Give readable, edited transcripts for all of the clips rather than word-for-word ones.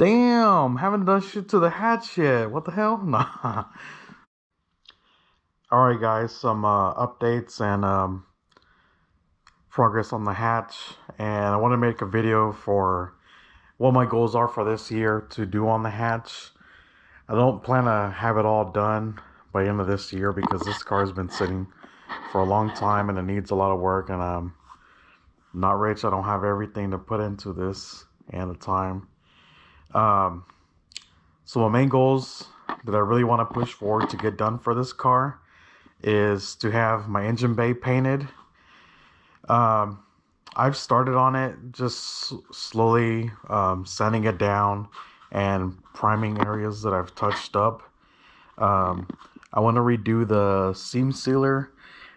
Damn, haven't done shit to the hatch yet. What the hell? Nah. Alright guys, some updates and progress on the hatch. And I want to make a video for what my goals are for this year to do on the hatch. I don't plan to have it all done by the end of this year because this car has been sitting for a long time and it needs a lot of work, and I'm not rich. I don't have everything to put into this and the time. So my main goals that I really want to push forward to get done for this car is to have my engine bay painted. I've started on it, just slowly sanding it down and priming areas that I've touched up. I want to redo the seam sealer.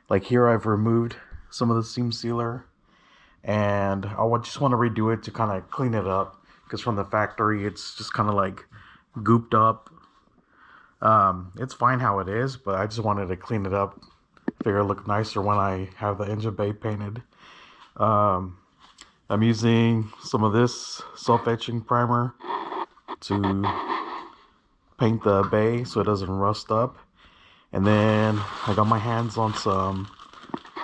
Like here I've removed some of the seam sealer, and just want to redo it to kind of clean it up, because from the factory it's just kind of like gooped up. It's fine how it is, but I just wanted to clean it up, figure it look nicer when I have the engine bay painted. I'm using some of this self-etching primer to paint the bay so it doesn't rust up. And then I got my hands on some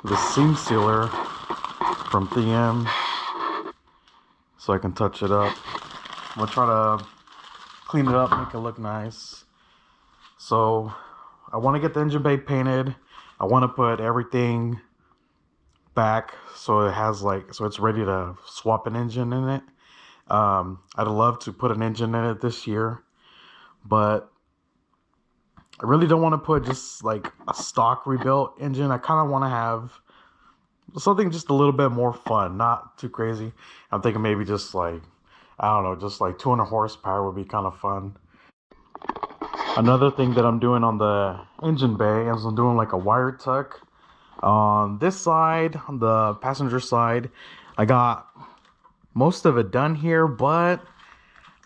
the seam sealer from 3M so I can touch it up. I'm gonna try to clean it up, make it look nice. So I want to get the engine bay painted. I want to put everything back so it has so it's ready to swap an engine in it. I'd love to put an engine in it this year, but I really don't want to put just like a stock rebuilt engine. I kind of want to have something just a little bit more fun, not too crazy. I'm thinking maybe just like, I don't know, just like 200 horsepower would be kind of fun. Another thing that I'm doing on the engine bay is I'm doing like a wire tuck on this side, on the passenger side. I got most of it done here, but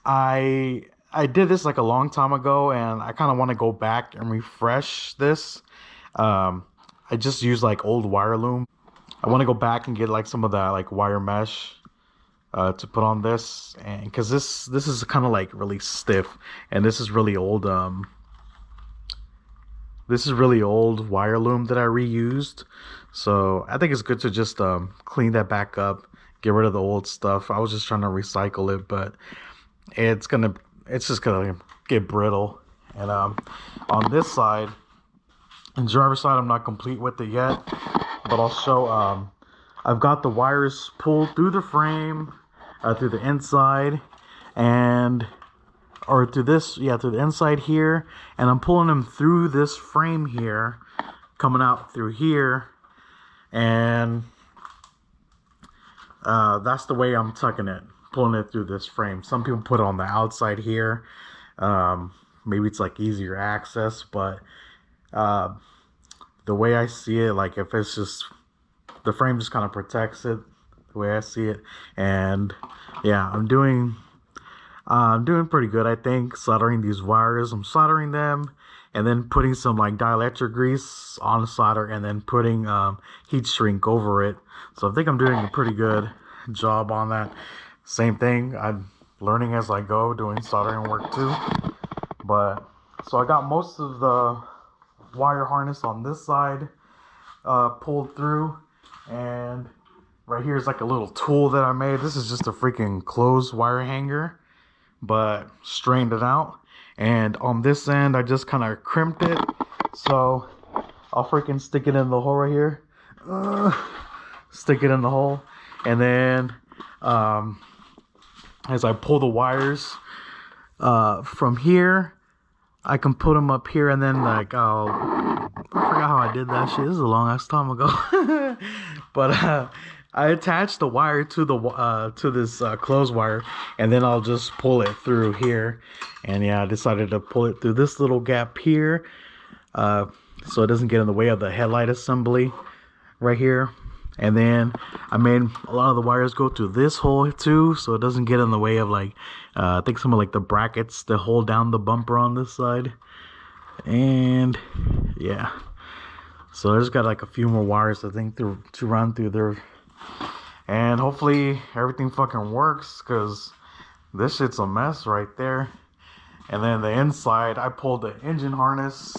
I did this like a long time ago, and I kind of want to go back and refresh this. I just use like old wire loom. I want to go back and get like some of that like wire mesh to put on this, and because this is kind of like really stiff, and this is really old wire loom that I reused. So I think it's good to just clean that back up, get rid of the old stuff. I was just trying to recycle it, but it's just gonna get brittle. And on this side, on the driver's side, I'm not complete with it yet, but I'll show. I've got the wires pulled through the frame, through the inside, through the inside here, and I'm pulling them through this frame here, coming out through here, and that's the way I'm tucking it, pulling it through this frame. Some people put it on the outside here. Maybe it's like easier access, but the way I see it, like if it's just the frame just kind of protects it the way I see it. And yeah, I'm doing pretty good, I think, soldering these wires. I'm soldering them and then putting some like dielectric grease on the solder, and then putting heat shrink over it. So I think I'm doing a pretty good job on that. Same thing, I'm learning as I go, doing soldering work too. But so I got most of the wire harness on this side pulled through, and right here is like a little tool that I made. This is just a freaking closed wire hanger, but strained it out. And on this end, I just kind of crimped it, so I'll freaking stick it in the hole right here. Stick it in the hole, and then as I pull the wires from here, I can put them up here, and then I forgot how I did that shit. This is a long ass time ago. But I attached the wire to the to this clothes wire, and then I'll just pull it through here. And yeah, I decided to pull it through this little gap here, so it doesn't get in the way of the headlight assembly right here. And then I made a lot of the wires go through this hole too, so it doesn't get in the way of like I think some of like the brackets that hold down the bumper on this side. And yeah, so I just got like a few more wires I think to run through there, and hopefully everything fucking works, because This shit's a mess right there. And then the inside, I pulled the engine harness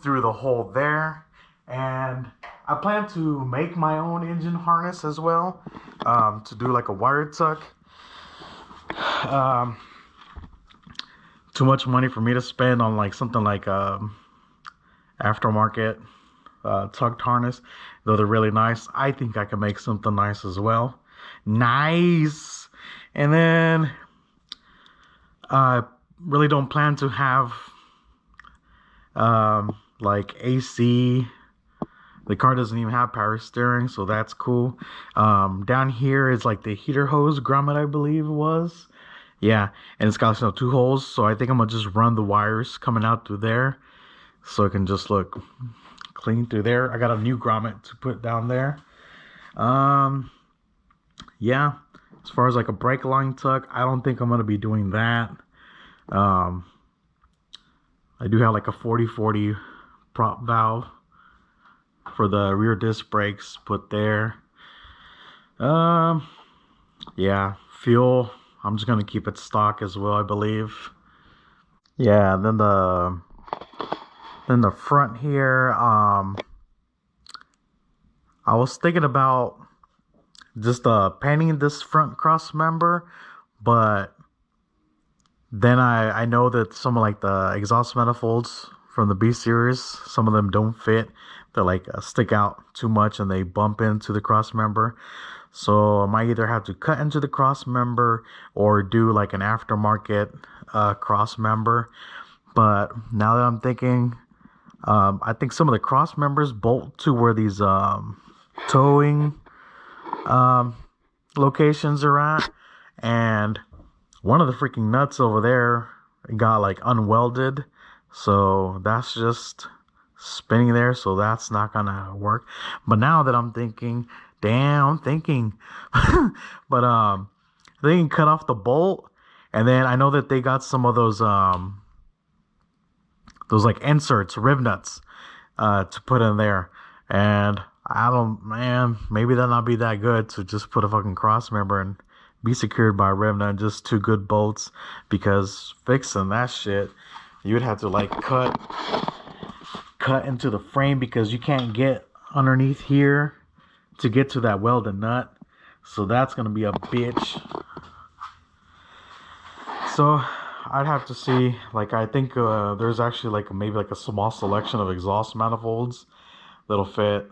through the hole there. And I plan to make my own engine harness as well, to do like a wire tuck. Um, Too much money for me to spend on like something like aftermarket tucked harness, though they're really nice. I think I can make something nice as well. Nice. And then I really don't plan to have like AC. The car doesn't even have power steering, so that's cool. Down here is like the heater hose grommet, I believe it was. Yeah, and it's got, you know, 2 holes, so I think I'm gonna just run the wires coming out through there, so it can just look clean through there. I got a new grommet to put down there. Yeah, as far as like a brake line tuck, I don't think I'm gonna be doing that. I do have like a 40/40 prop valve for the rear disc brakes put there. Yeah, fuel, I'm just gonna keep it stock as well, I believe. Yeah, then the front here, I was thinking about just painting this front cross member, but then I know that some of like the exhaust manifolds from the B series, some of them don't fit. They like stick out too much and they bump into the cross member. So I might either have to cut into the cross member or do like an aftermarket cross member. But now that I'm thinking, I think some of the cross members bolt to where these towing locations are at, and one of the freaking nuts over there got like unwelded, so that's just spinning there, so that's not gonna work. But now that I'm thinking, damn, I'm thinking but they can cut off the bolt, and then I know that they got some of those like inserts, rib nuts, to put in there. And I don't, man, maybe that'll not be that good to just put a fucking cross member and be secured by a rib nut, just 2 good bolts, because fixing that shit, you would have to like cut into the frame, because you can't get underneath here to get to that welded nut. So that's gonna be a bitch. So I'd have to see, like, I think there's actually like maybe like a small selection of exhaust manifolds that'll fit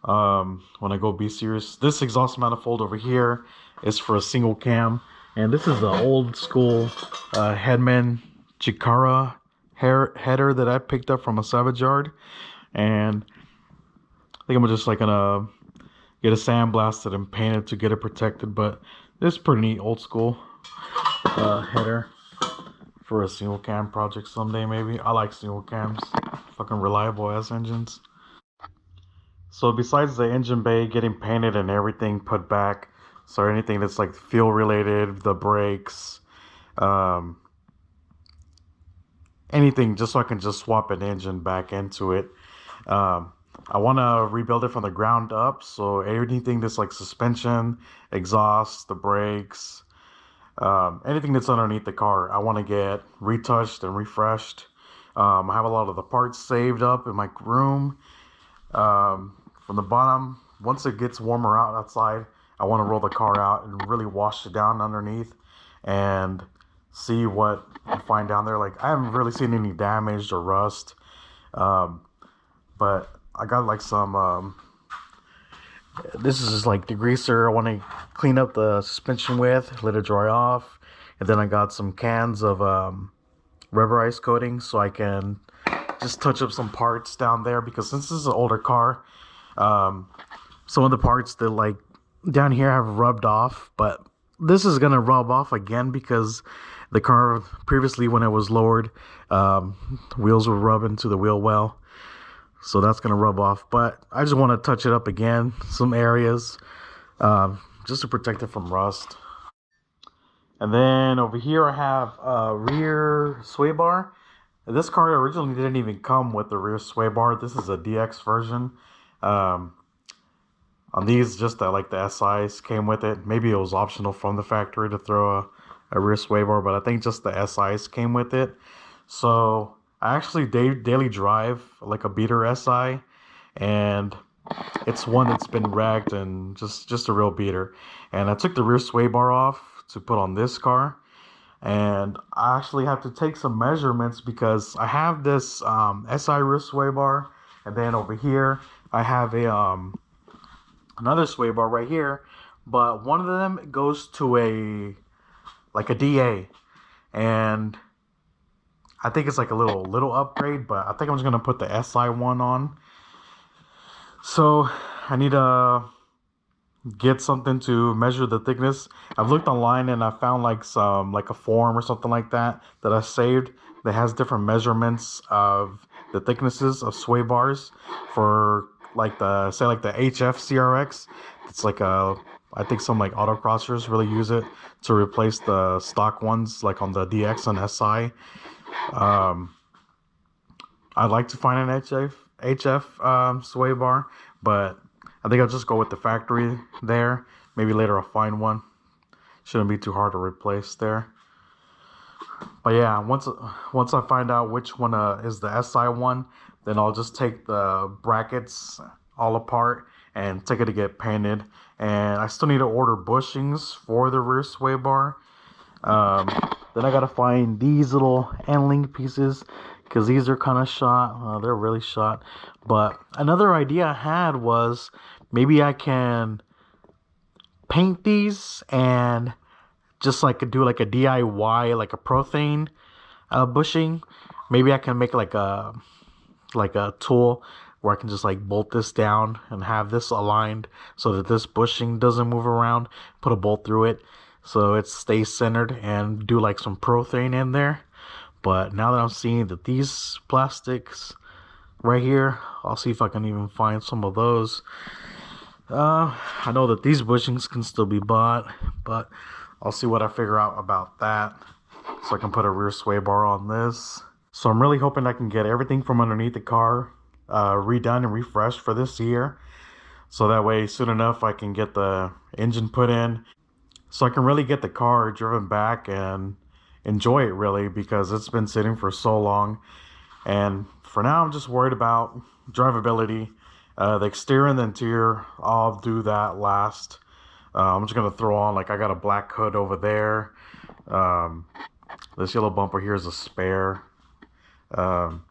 when I go B series. This exhaust manifold over here is for a single cam, and this is the old school Headman Chikara header that I picked up from a Savage Yard, and I think I'm just like gonna get a sandblasted and paint it to get it protected. But it's pretty neat old school header for a single cam project someday, maybe. I like single cams, fucking reliable ass engines. So besides the engine bay getting painted and everything put back, so anything that's like fuel related, the brakes, anything, just so I can just swap an engine back into it. I want to rebuild it from the ground up, so anything that's like suspension, exhaust, the brakes, anything that's underneath the car, I want to get retouched and refreshed. I have a lot of the parts saved up in my room. From the bottom, once it gets warmer outside, I want to roll the car out and really wash it down underneath and see what I find down there. Like, I haven't really seen any damage or rust, but I got like some this is just like degreaser I want to clean up the suspension with, let it dry off. And then I got some cans of rubberized coating, so I can just touch up some parts down there, because since this is an older car, some of the parts that like down here have rubbed off, but this is gonna rub off again, because the car previously, when it was lowered, wheels were rubbing to the wheel well, so that's gonna rub off. But I just want to touch it up again, some areas, just to protect it from rust. And then over here I have a rear sway bar. This car originally didn't even come with the rear sway bar. This is a DX version. On these, just like the SIs came with it. Maybe it was optional from the factory to throw a rear sway bar, but I think just the SIs came with it. So I actually daily drive like a beater SI, and it's one that's been ragged and just a real beater. And I took the rear sway bar off to put on this car, and I actually have to take some measurements because I have this SI rear sway bar, and then over here I have a another sway bar right here, but one of them goes to a like a DA, and I think it's like a little upgrade, but I think I'm just gonna put the SI one on. So I need to get something to measure the thickness. I've looked online and I found like some like a form or something like that that I saved that has different measurements of the thicknesses of sway bars for like the say like the HF CRX. It's like a I think some like autocrossers really use it to replace the stock ones like on the DX and SI. Um, I'd like to find an HF sway bar, but I think I'll just go with the factory there. Maybe later I'll find one. Shouldn't be too hard to replace there. But yeah, once I find out which one is the SI one, then I'll just take the brackets all apart and take it to get painted. And I still need to order bushings for the rear sway bar. Um, then I gotta find these little end link pieces because these are kind of shot. They're really shot. But another idea I had was maybe I can paint these and just like do like a DIY, like a prothane bushing. Maybe I can make like a tool where I can just like bolt this down and have this aligned so that this bushing doesn't move around. Put a bolt through it so it stays centered and do like some prothane in there. But now that I'm seeing that these plastics right here, I'll see if I can even find some of those. I know that these bushings can still be bought, but I'll see what I figure out about that so I can put a rear sway bar on this. So I'm really hoping I can get everything from underneath the car redone and refreshed for this year. So that way, soon enough, I can get the engine put in. So I can really get the car driven back and enjoy it really because it's been sitting for so long. And for now, I'm just worried about drivability. The exterior and the interior, I'll do that last. I'm just gonna throw on like I got a black hood over there. Um, this yellow bumper here is a spare. Um,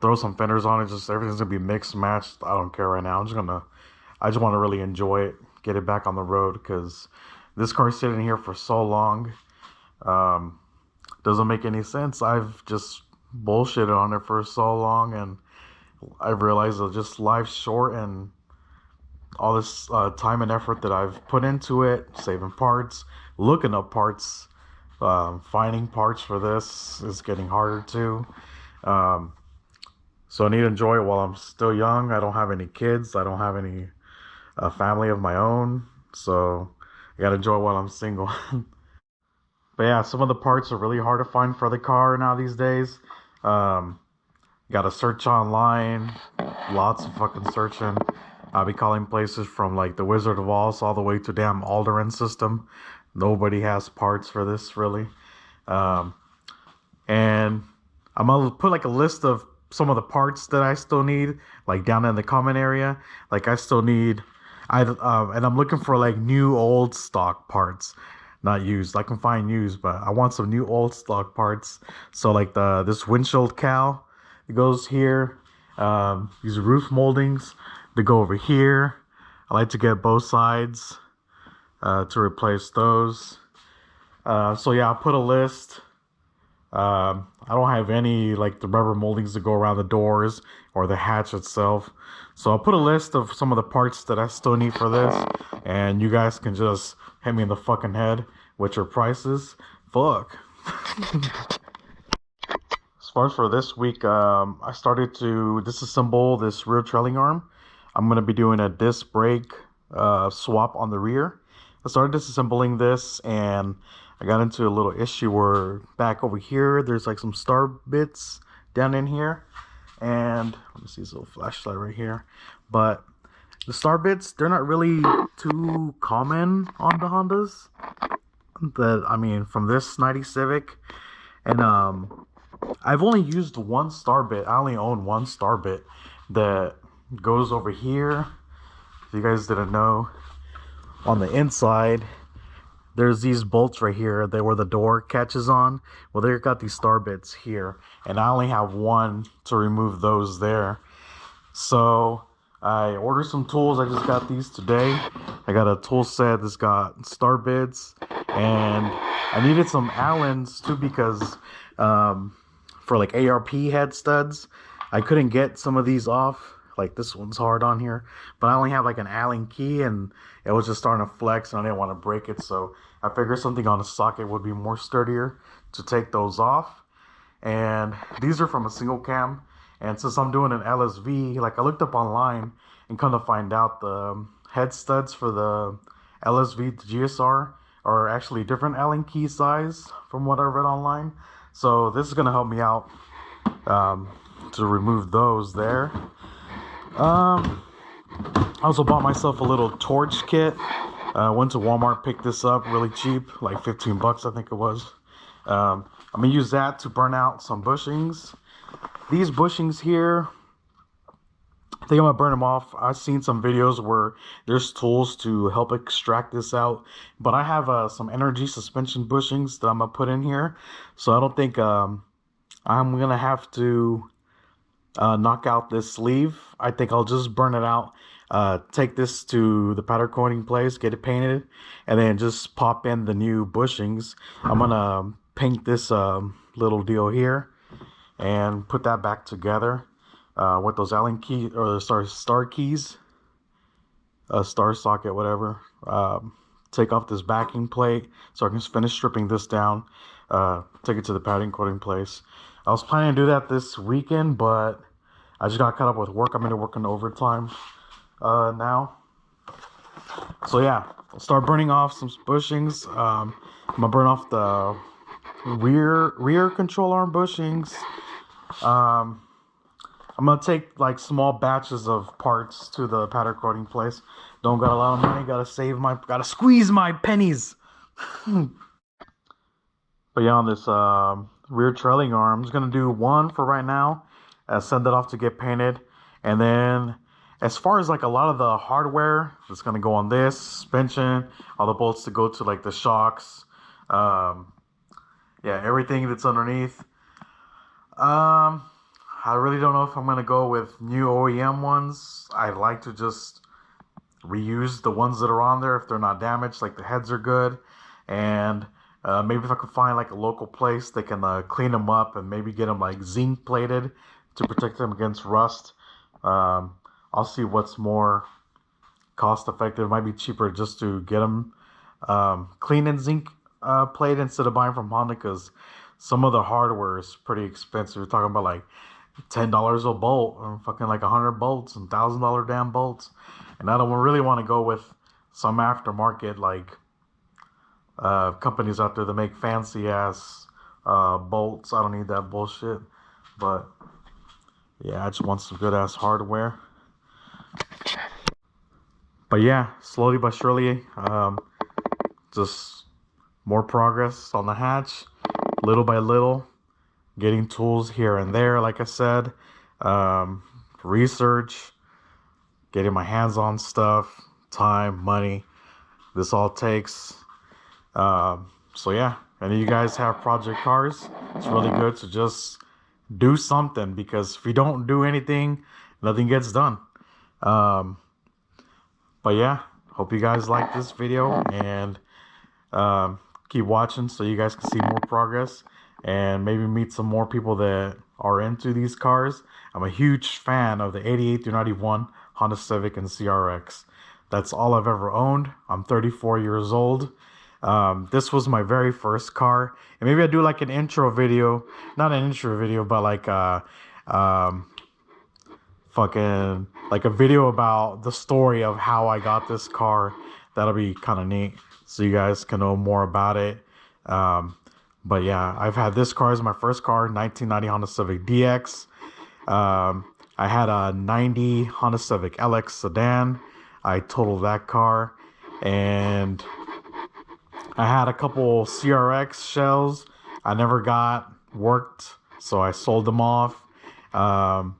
throw some fenders on it. Just everything's gonna be mixed matched. I don't care right now. I just want to really enjoy it, get it back on the road because this car's sitting here for so long. Um, doesn't make any sense. I've just bullshitted on it for so long, and I've realized that just life's short, and all this time and effort that I've put into it, saving parts, looking up parts, finding parts for this is getting harder too. Um, so I need to enjoy it while I'm still young. I don't have any kids. I don't have any family of my own. So I gotta enjoy while I'm single. But yeah, some of the parts are really hard to find for the car now these days. Gotta search online, lots of fucking searching. I'll be calling places from like the Wizard of Oz all the way to damn Alderaan system. Nobody has parts for this really. Um, and I'm gonna put like a list of some of the parts that I still need, like down in the comment area. Like I still need, and I'm looking for like new old stock parts, not used. I can find used, but I want some new old stock parts. So like this windshield cowl, it goes here. These roof moldings, they go over here. I like to get both sides to replace those. So yeah, I'll put a list. I don't have any like the rubber moldings that go around the doors or the hatch itself. So I'll put a list of some of the parts that I still need for this, and you guys can just hit me in the fucking head with your prices. Fuck. As far as for this week, I started to disassemble this rear trailing arm. I'm going to be doing a disc brake swap on the rear. I started disassembling this and I got into a little issue where back over here, there's like some star bits down in here. And let me see this little flashlight right here. But the star bits, they're not really too common on the Hondas. from this 90 Civic, and I've only used one star bit. I only own one star bit that goes over here. If you guys didn't know, on the inside, there's these bolts right here that where the door catches on. Well, they've got these star bits here, and I only have one to remove those there. So I ordered some tools. I just got these today. I got a tool set that's got star bits, and I needed some Allens too because for like ARP head studs, I couldn't get some of these off. Like this one's hard on here, but I only have like an Allen key, and it was just starting to flex, and I didn't want to break it. So I figured something on a socket would be more sturdier to take those off. And these are from a single cam. And since I'm doing an LSV, like I looked up online and come to find out the head studs for the LSV to GSR are actually different Allen key size from what I read online. So this is gonna help me out to remove those there. I also bought myself a little torch kit. Went to Walmart, picked this up really cheap, like 15 bucks I think it was. I'm gonna use that to burn out some bushings. These bushings here, I think I'm gonna burn them off. I've seen some videos where there's tools to help extract this out, but I have some energy suspension bushings that I'm gonna put in here, so I don't think I'm gonna have to knock out this sleeve. I think I'll just burn it out, take this to the powder coating place, get it painted, and then just pop in the new bushings. I'm gonna paint this little deal here and put that back together with those Allen keys or the star keys, star socket, whatever. Take off this backing plate so I can finish stripping this down, take it to the padding coating place. I was planning to do that this weekend, but I just got caught up with work. I'm into working overtime now. So yeah, I'll start burning off some bushings. I'm gonna burn off the rear control arm bushings. I'm gonna take like small batches of parts to the powder coating place. Don't got a lot of money. Gotta squeeze my pennies. But yeah, on this rear trailing arm, I'm just gonna do one for right now. Send it off to get painted, and then as far as like a lot of the hardware that's gonna go on this suspension, all the bolts to go to like the shocks, yeah, everything that's underneath. I really don't know if I'm gonna go with new OEM ones. I'd like to just reuse the ones that are on there if they're not damaged, like the heads are good, and maybe if I could find like a local place they can clean them up and maybe get them like zinc plated to protect them against rust. I'll see what's more cost effective. It might be cheaper just to get them clean and zinc plated instead of buying from Honda, because some of the hardware is pretty expensive. We're talking about like $10 a bolt, or fucking like 100 bolts and $1,000 damn bolts. And I don't really want to go with some aftermarket like companies out there that make fancy ass bolts. I don't need that bullshit. But yeah, I just want some good ass hardware. But yeah, slowly but surely, just more progress on the hatch, little by little, getting tools here and there, like I said, research, getting my hands on stuff, time, money, this all takes. So yeah, and if you guys have project cars, it's really good to just do something, because if you don't do anything, nothing gets done. But yeah, hope you guys like this video, and keep watching so you guys can see more progress and maybe meet some more people that are into these cars. I'm a huge fan of the 88 through 91 Honda Civic and CRX. That's all I've ever owned. I'm 34 years old. This was my very first car, and maybe I do like an intro video, not an intro video, but like fucking like a video about the story of how I got this car. That'll be kind of neat, so you guys can know more about it. But yeah, I've had this car as my first car, 1990 Honda Civic DX. I had a 90 Honda Civic LX sedan. I totaled that car, and I had a couple CRX shells I never got worked, so I sold them off. Um,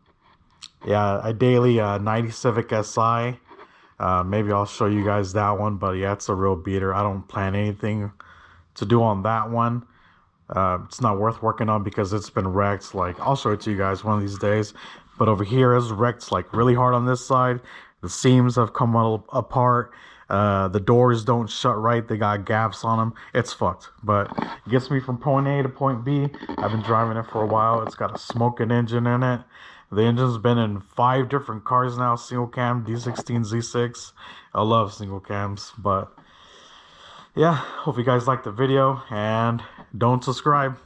yeah, I daily 90 Civic Si. Maybe I'll show you guys that one, but yeah, it's a real beater. I don't plan anything to do on that one. It's not worth working on because it's been wrecked. Like, I'll show it to you guys one of these days. But over here is wrecked like really hard on this side. The seams have come apart. The doors don't shut right. They got gaps on them. It's fucked. But it gets me from point A to point B. I've been driving it for a while. It's got a smoking engine in it. The engine's been in 5 different cars now. Single cam, D16, Z6. I love single cams. But yeah, hope you guys liked the video and don't subscribe.